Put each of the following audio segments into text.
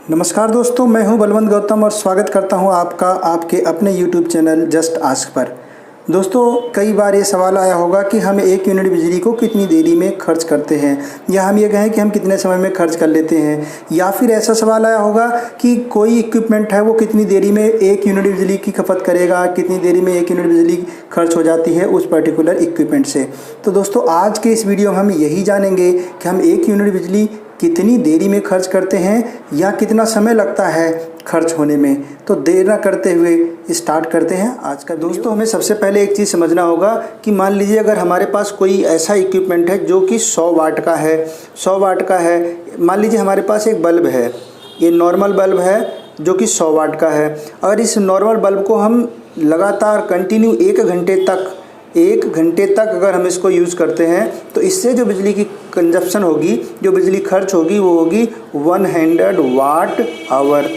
नमस्कार दोस्तों, मैं हूं बलवंत गौतम और स्वागत करता हूं आपका आपके अपने YouTube चैनल जस्ट आस्क पर। दोस्तों, कई बार ये सवाल आया होगा कि हम 1 यूनिट बिजली को कितनी देरी में खर्च करते हैं, या हम ये कहें कि हम कितने समय में खर्च कर लेते हैं, या फिर ऐसा सवाल आया होगा कि कोई इक्विपमेंट है वो कितनी देरी में 1 यूनिट बिजली की खपत करेगा, कितनी देरी में 1 यूनिट बिजली खर्च हो जाती है उस पर्टिकुलर इक्विपमेंट से। तो दोस्तों, आज के इस वीडियो में हम यही जानेंगे कि हम 1 यूनिट बिजली कितनी देरी में खर्च करते हैं या कितना समय लगता है खर्च होने में। तो देर ना करते हुए स्टार्ट करते हैं आज का। दोस्तों, हमें सबसे पहले एक चीज़ समझना होगा कि मान लीजिए अगर हमारे पास कोई ऐसा इक्विपमेंट है जो कि 100 वाट का है, 100 वाट का है। मान लीजिए हमारे पास एक बल्ब है, ये नॉर्मल बल्ब है जो कि 100 वाट का है। और इस नॉर्मल बल्ब को हम लगातार कंटिन्यू 1 घंटे तक अगर हम इसको यूज़ करते हैं तो इससे जो बिजली की कंजप्शन होगी, जो बिजली खर्च होगी, वो होगी 100 वाट आवर।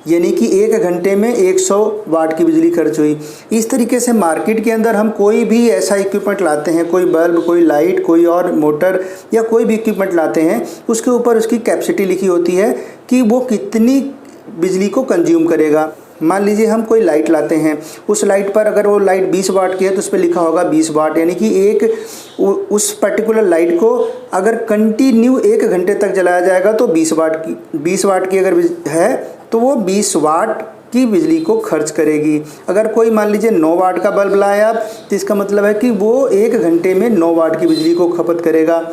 यानी कि 1 घंटे में 100 वाट की बिजली खर्च हुई। इस तरीके से मार्केट के अंदर हम कोई भी ऐसा इक्विपमेंट लाते हैं, कोई बल्ब, कोई लाइट, कोई और मोटर या कोई भी इक्विपमेंट लाते हैं, उसके ऊपर उसकी कैपेसिटी लिखी होती है कि वो कितनी बिजली को कंज्यूम करेगा। मान लीजिए हम कोई लाइट लाते हैं, उस लाइट पर अगर वो लाइट 20 वाट की है तो उस पर लिखा होगा 20 वाट। यानी कि उस पर्टिकुलर लाइट को अगर कंटिन्यू 1 घंटे तक जलाया जाएगा तो 20 वाट की अगर है तो वो 20 वाट की बिजली को खर्च करेगी। अगर कोई मान लीजिए 9 वाट का बल्ब लाया आप, तो इसका मतलब है कि वो 1 घंटे में 9 वाट की बिजली को खपत करेगा।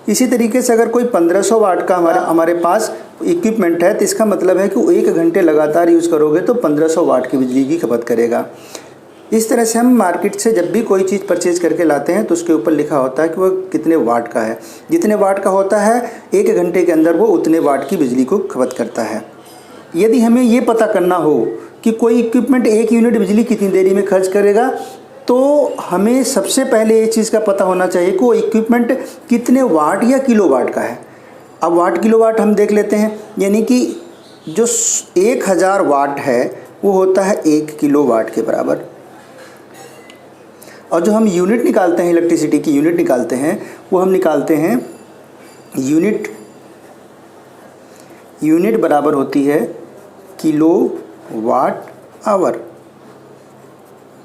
इसी तरीके से अगर कोई 1500 वाट का हमारे पास इक्विपमेंट है तो इसका मतलब है कि वो 1 घंटे लगातार यूज़ करोगे तो 1500 वाट की बिजली की खपत करेगा। इस तरह से हम मार्केट से जब भी कोई चीज़ परचेज़ करके लाते हैं तो उसके ऊपर लिखा होता है कि वो कितने वाट का है। जितने वाट का होता है 1 घंटे के अंदर वो उतने वाट की बिजली को खपत करता है। यदि हमें ये पता करना हो कि कोई इक्विपमेंट 1 यूनिट बिजली कितनी देरी में खर्च करेगा, तो हमें सबसे पहले इस चीज़ का पता होना चाहिए कि वो इक्विपमेंट कितने वाट या किलोवाट का है। अब वाट किलोवाट हम देख लेते हैं। यानी कि जो 1000 वाट है वो होता है 1 किलोवाट के बराबर। और जो हम यूनिट निकालते हैं, इलेक्ट्रिसिटी की यूनिट निकालते हैं, वो हम निकालते हैं यूनिट बराबर होती है kilowatt hour.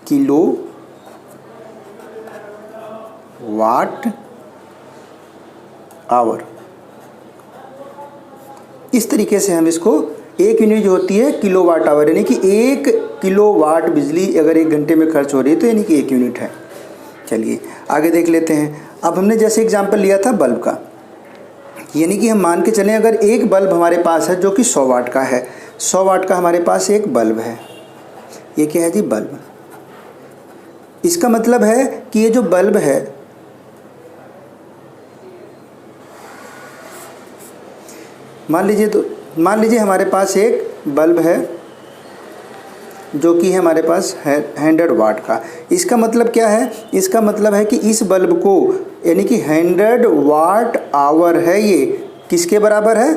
Kilowatt hour. इस तरीके से हम इसको 1 यूनिट जो होती है किलो वाट आवर, यानी कि 1 किलो वाट बिजली अगर 1 घंटे में खर्च हो रही है तो यानी कि 1 यूनिट है। चलिए आगे देख लेते हैं। अब हमने जैसे एग्जांपल लिया था बल्ब का, यानी कि हम मान के चलें अगर एक बल्ब हमारे पास है जो कि 100 वाट का है। 100 वाट का हमारे पास एक बल्ब है। ये क्या है जी? बल्ब। इसका मतलब है कि ये जो बल्ब है, मान लीजिए हमारे पास एक बल्ब है जो कि है हमारे पास 100 वाट का। इसका मतलब क्या है? इसका मतलब है कि इस बल्ब को, यानी कि 100 वाट आवर है, ये किसके बराबर है?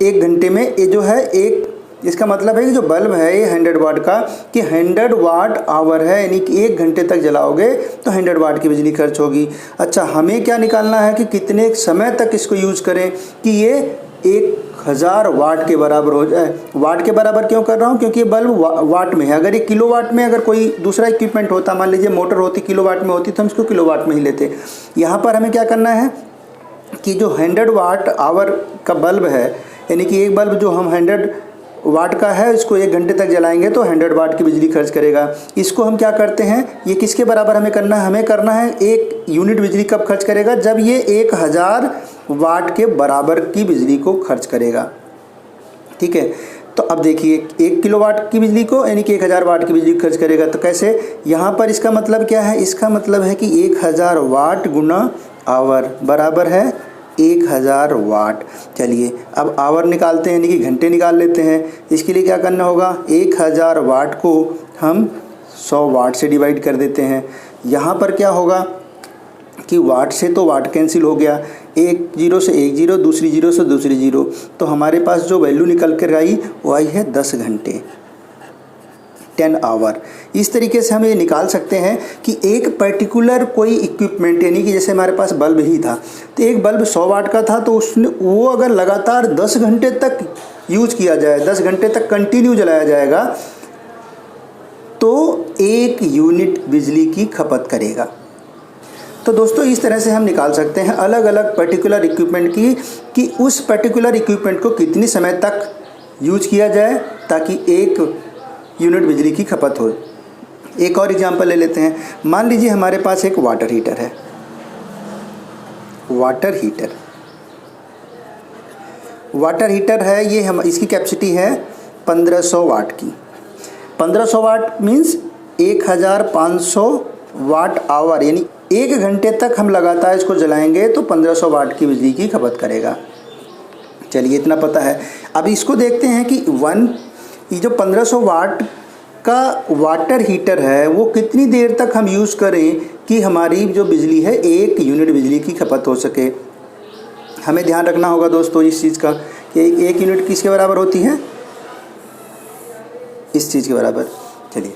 एक घंटे में ये जो है इसका मतलब है कि जो बल्ब है ये 100 वाट का, कि 100 वाट आवर है, यानी कि 1 घंटे तक जलाओगे तो 100 वाट की बिजली खर्च होगी। अच्छा, हमें क्या निकालना है कि कितने समय तक इसको यूज़ करें कि ये 1000 वाट के बराबर हो जाए। वाट के बराबर क्यों कर रहा हूँ? क्योंकि ये बल्ब वाट में है। अगर ये किलो वाट में अगर कोई दूसरा इक्विपमेंट होता, मान लीजिए मोटर होती, किलो वाट में होती, तो हम इसको किलो वाट में ही लेते। यहाँ पर हमें क्या करना है कि जो 100 वाट आवर का बल्ब है, यानी कि एक बल्ब जो हम 100 वाट का है, इसको 1 घंटे तक जलाएंगे तो 100 वाट की बिजली खर्च करेगा। इसको हम क्या करते हैं, ये किसके बराबर हमें करना है? हमें करना है 1 यूनिट बिजली कब खर्च करेगा? जब ये 1000 वाट के बराबर की बिजली को खर्च करेगा। ठीक है, तो अब देखिए 1 किलोवाट की बिजली को, यानी कि 1000 वाट की बिजली खर्च करेगा। तो कैसे? यहाँ पर इसका मतलब क्या है? इसका मतलब है कि 1000 वाट गुना आवर बराबर है 1000 वाट। चलिए अब आवर निकालते हैं, यानी कि घंटे निकाल लेते हैं। इसके लिए क्या करना होगा? 1000 वाट को हम 100 वाट से डिवाइड कर देते हैं। यहाँ पर क्या होगा कि वाट से तो वाट कैंसिल हो गया, एक जीरो से एक जीरो, दूसरी जीरो से दूसरी जीरो, तो हमारे पास जो वैल्यू निकल कर आई वो आई है 10 घंटे। 10 आवर। इस तरीके से हम ये निकाल सकते हैं कि एक पर्टिकुलर कोई इक्विपमेंट, यानी कि जैसे हमारे पास बल्ब ही था, तो एक बल्ब 100 वाट का था, तो उसने वो अगर लगातार 10 घंटे तक यूज किया जाए, 10 घंटे तक कंटिन्यू जलाया जाएगा, तो 1 यूनिट बिजली की खपत करेगा। तो दोस्तों इस तरह से हम निकाल सकते हैं अलग अलग पर्टिकुलर इक्विपमेंट की, कि उस पर्टिकुलर इक्विपमेंट को कितनी समय तक यूज किया जाए ताकि 1 यूनिट बिजली की खपत हो। एक और एग्जांपल ले लेते हैं। मान लीजिए हमारे पास एक वाटर हीटर है। वाटर हीटर है, ये हम इसकी कैपेसिटी है 1500 वाट की। 1500 वाट मीन्स 1500 वाट आवर, यानी 1 घंटे तक हम लगातार इसको जलाएंगे तो 1500 वाट की बिजली की खपत करेगा। चलिए इतना पता है। अब इसको देखते हैं कि ये जो 1500 वाट का वाटर हीटर है वो कितनी देर तक हम यूज़ करें कि हमारी जो बिजली है 1 यूनिट बिजली की खपत हो सके। हमें ध्यान रखना होगा दोस्तों इस चीज़ का कि 1 यूनिट किसके बराबर होती है, इस चीज़ के बराबर। चलिए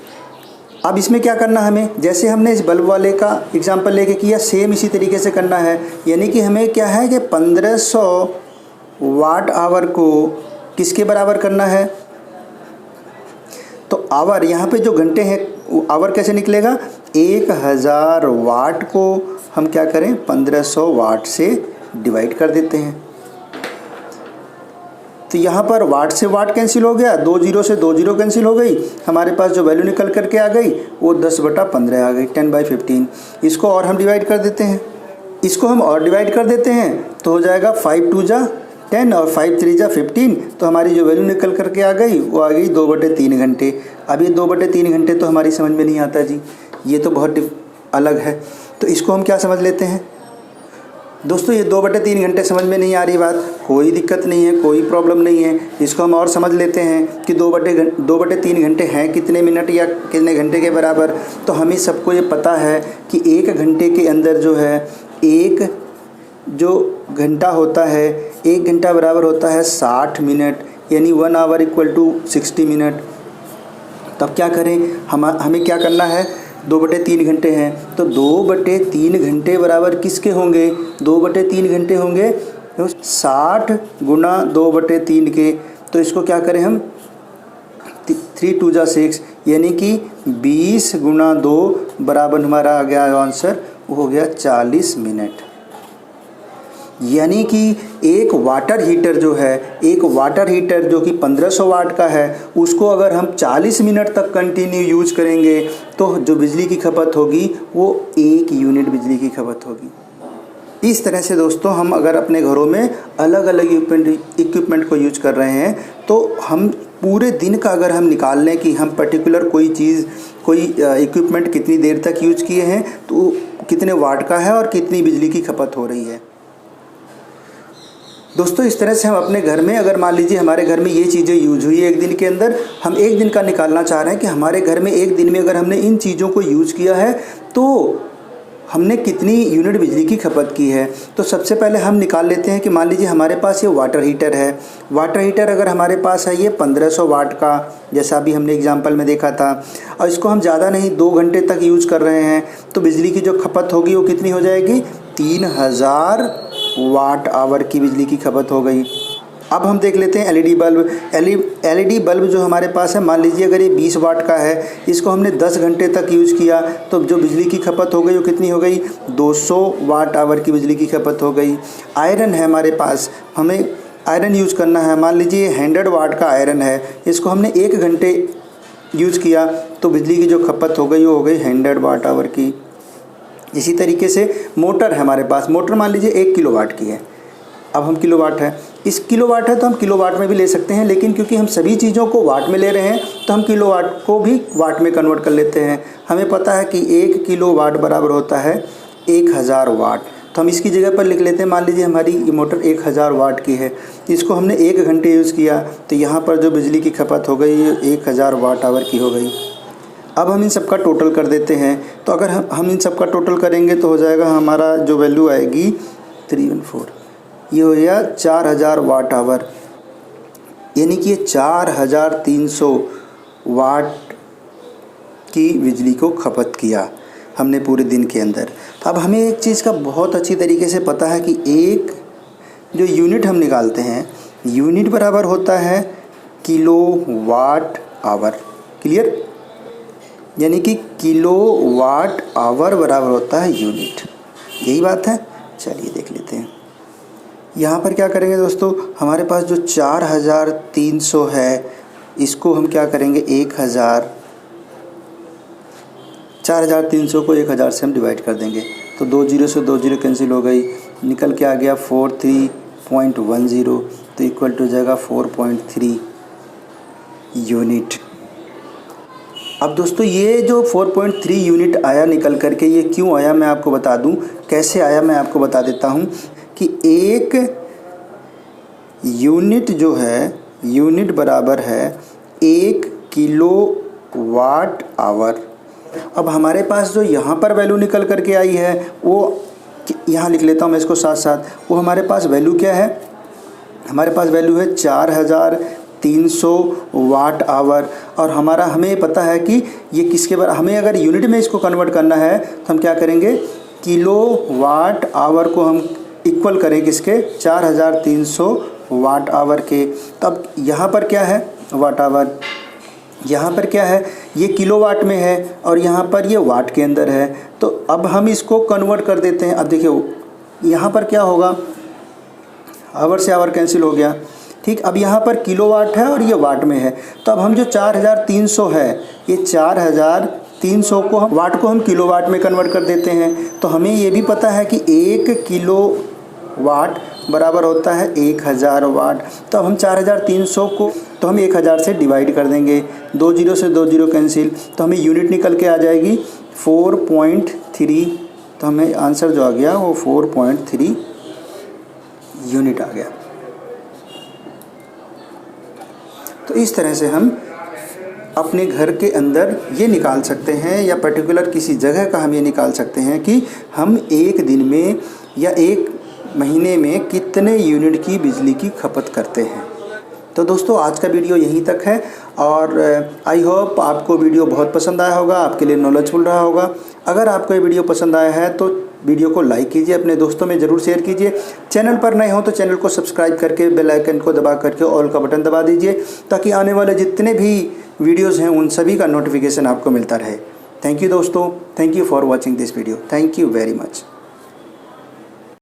अब इसमें क्या करना, हमें जैसे हमने इस बल्ब वाले का एग्जांपल लेके किया, सेम इसी तरीके से करना है। यानी कि हमें क्या है कि 1500 वाट आवर को किसके बराबर करना है, तो आवर, यहाँ पे जो घंटे हैं आवर कैसे निकलेगा, 1000 वाट को हम क्या करें 1500 वाट से डिवाइड कर देते हैं। तो यहाँ पर वाट से वाट कैंसिल हो गया, 2 जीरो से 2 जीरो कैंसिल हो गई, हमारे पास जो वैल्यू निकल करके आ गई वो 10/15 आ गई, 10/15। इसको और हम डिवाइड कर देते हैं, इसको हम और डिवाइड कर देते हैं तो हो जाएगा 5 2 जा 10 और 5 3 जा 15। तो हमारी जो वैल्यू निकल करके आ गई वो आ गई 2/3 घंटे। अब ये 2/3 घंटे तो हमारी समझ में नहीं आता जी, ये तो बहुत अलग है। तो इसको हम क्या समझ लेते हैं दोस्तों, ये 2/3 घंटे समझ में नहीं आ रही बात, कोई दिक्कत नहीं है, कोई प्रॉब्लम नहीं है। इसको हम और समझ लेते हैं कि 2/3 घंटे हैं कितने मिनट या कितने घंटे के बराबर। तो हमें सबको ये पता है कि 1 घंटे के अंदर जो है एक जो घंटा होता है, 1 घंटा बराबर होता है 60 मिनट, यानी 1 आवर इक्वल टू 60 मिनट। तब क्या करें, हमें क्या करना है, 2/3 घंटे हैं तो 2/3 घंटे बराबर किसके होंगे, 2/3 घंटे होंगे 60 गुना 2/3 के। तो इसको क्या करें हम 3 2 जा 6, यानी कि 20 गुना 2 बराबर हमारा आ गया आंसर, वो हो गया 40 मिनट। यानी कि एक वाटर हीटर जो है, एक वाटर हीटर जो कि 1500 वाट का है, उसको अगर हम 40 मिनट तक कंटिन्यू यूज करेंगे तो जो बिजली की खपत होगी वो 1 यूनिट बिजली की खपत होगी। इस तरह से दोस्तों हम अगर अपने घरों में अलग अलग इक्विपमेंट को यूज कर रहे हैं तो हम पूरे दिन का अगर हम निकाल लें कि हम पर्टिकुलर कोई चीज़, कोई इक्विपमेंट कितनी देर तक यूज किए हैं तो कितने वाट का है और कितनी बिजली की खपत हो रही है। दोस्तों इस तरह से हम अपने घर में, अगर मान लीजिए हमारे घर में ये चीज़ें यूज हुई है एक दिन के अंदर, हम एक दिन का निकालना चाह रहे हैं कि हमारे घर में एक दिन में अगर हमने इन चीज़ों को यूज किया है तो हमने कितनी यूनिट बिजली की खपत की है। तो सबसे पहले हम निकाल लेते हैं कि मान लीजिए हमारे पास ये वाटर हीटर है। वाटर हीटर अगर हमारे पास है ये 1500 वाट का, जैसा अभी हमने एग्जांपल में देखा था, और इसको हम ज़्यादा नहीं 2 घंटे तक यूज़ कर रहे हैं, तो बिजली की जो खपत होगी वो कितनी हो जाएगी, 3000 वाट आवर की बिजली की खपत हो गई। अब हम देख लेते हैं एलईडी बल्ब। एलईडी बल्ब जो हमारे पास है, मान लीजिए अगर ये 20 वाट का है, इसको हमने 10 घंटे तक यूज़ किया तो जो बिजली की खपत हो गई वो कितनी हो गई, 200 वाट आवर की बिजली की खपत हो गई। आयरन है हमारे पास, हमें आयरन यूज़ करना है, मान लीजिए 100 वाट का आयरन है, इसको हमने 1 घंटे यूज़ किया तो बिजली की जो खपत हो गई वो हो गई 100 वाट आवर की। इसी तरीके से मोटर है हमारे पास, मोटर मान लीजिए 1 किलोवाट की है। अब हम किलोवाट है, इस किलोवाट है तो हम किलोवाट में भी ले सकते हैं, लेकिन क्योंकि हम सभी चीज़ों को वाट में ले रहे हैं तो हम किलोवाट को भी वाट में कन्वर्ट कर लेते हैं। हमें पता है कि 1 किलोवाट बराबर होता है 1000 वाट, तो हम इसकी जगह पर लिख लेते हैं, मान लीजिए हमारी ये मोटर 1000 वाट की है, इसको हमने 1 घंटे यूज़ किया तो यहाँ पर जो बिजली की खपत हो गई 1000 वाट आवर की हो गई। अब हम इन सब का टोटल कर देते हैं, तो अगर हम इन सब का टोटल करेंगे तो हो जाएगा हमारा जो वैल्यू आएगी 314, ये हो गया 4000 वाट आवर, यानी कि ये 4300 वाट की बिजली को खपत किया हमने पूरे दिन के अंदर। तो अब हमें एक चीज़ का बहुत अच्छी तरीके से पता है कि एक जो यूनिट हम निकालते हैं, यूनिट बराबर होता है किलोवाट आवर। क्लियर? यानी कि किलोवाट आवर बराबर होता है यूनिट। यही बात है। चलिए देख लेते हैं। यहाँ पर क्या करेंगे दोस्तों, हमारे पास जो 4300 है इसको हम क्या करेंगे 4300 को 1000 से हम डिवाइड कर देंगे। तो 2 जीरो से 2 जीरो कैंसिल हो गई, निकल के आ गया 43.10, तो इक्वल टू जाएगा 4.3 यूनिट। अब दोस्तों ये जो 4.3 यूनिट आया निकल करके, ये क्यों आया मैं आपको बता दूं। कैसे आया मैं आपको बता देता हूं कि एक यूनिट जो है, यूनिट बराबर है 1 किलोवाट आवर। अब हमारे पास जो यहाँ पर वैल्यू निकल करके आई है वो यहाँ लिख लेता हूँ मैं इसको साथ साथ। वो हमारे पास वैल्यू क्या है, हमारे पास वैल्यू है 4300 वाट आवर। और हमें पता है कि ये किसके बारे, हमें अगर यूनिट में इसको कन्वर्ट करना है तो हम क्या करेंगे, किलोवाट आवर को हम इक्वल करें किसके, 4300 वाट आवर के। तब यहाँ पर क्या है वाट आवर, यहाँ पर क्या है ये किलोवाट में है और यहाँ पर ये वाट के अंदर है। तो अब हम इसको कन्वर्ट कर देते हैं। अब देखिए यहाँ पर क्या होगा, आवर से आवर कैंसिल हो गया। ठीक, अब यहाँ पर किलोवाट है और ये वाट में है। तो अब हम जो 4300 है, ये 4300 को हम वाट को हम किलोवाट में कन्वर्ट कर देते हैं। तो हमें ये भी पता है कि 1 किलोवाट बराबर होता है 1000 वाट। तो अब हम 4300 को तो हम 1000 से डिवाइड कर देंगे। 2 जीरो से 2 जीरो कैंसिल, तो हमें यूनिट निकल के आ जाएगी 4.3। तो हमें आंसर जो आ गया वो 4.3 यूनिट आ गया। तो इस तरह से हम अपने घर के अंदर ये निकाल सकते हैं, या पर्टिकुलर किसी जगह का हम ये निकाल सकते हैं कि हम एक दिन में या एक महीने में कितने यूनिट की बिजली की खपत करते हैं। तो दोस्तों आज का वीडियो यहीं तक है और आई होप आपको वीडियो बहुत पसंद आया होगा, आपके लिए नॉलेजफुल रहा होगा। अगर आपको ये वीडियो पसंद आया है तो वीडियो को लाइक कीजिए, अपने दोस्तों में ज़रूर शेयर कीजिए। चैनल पर नए हो तो चैनल को सब्सक्राइब करके बेल आइकन को दबा करके ऑल का बटन दबा दीजिए, ताकि आने वाले जितने भी वीडियोज़ हैं उन सभी का नोटिफिकेशन आपको मिलता रहे। थैंक यू दोस्तों, thank you for watching this video, thank you very much.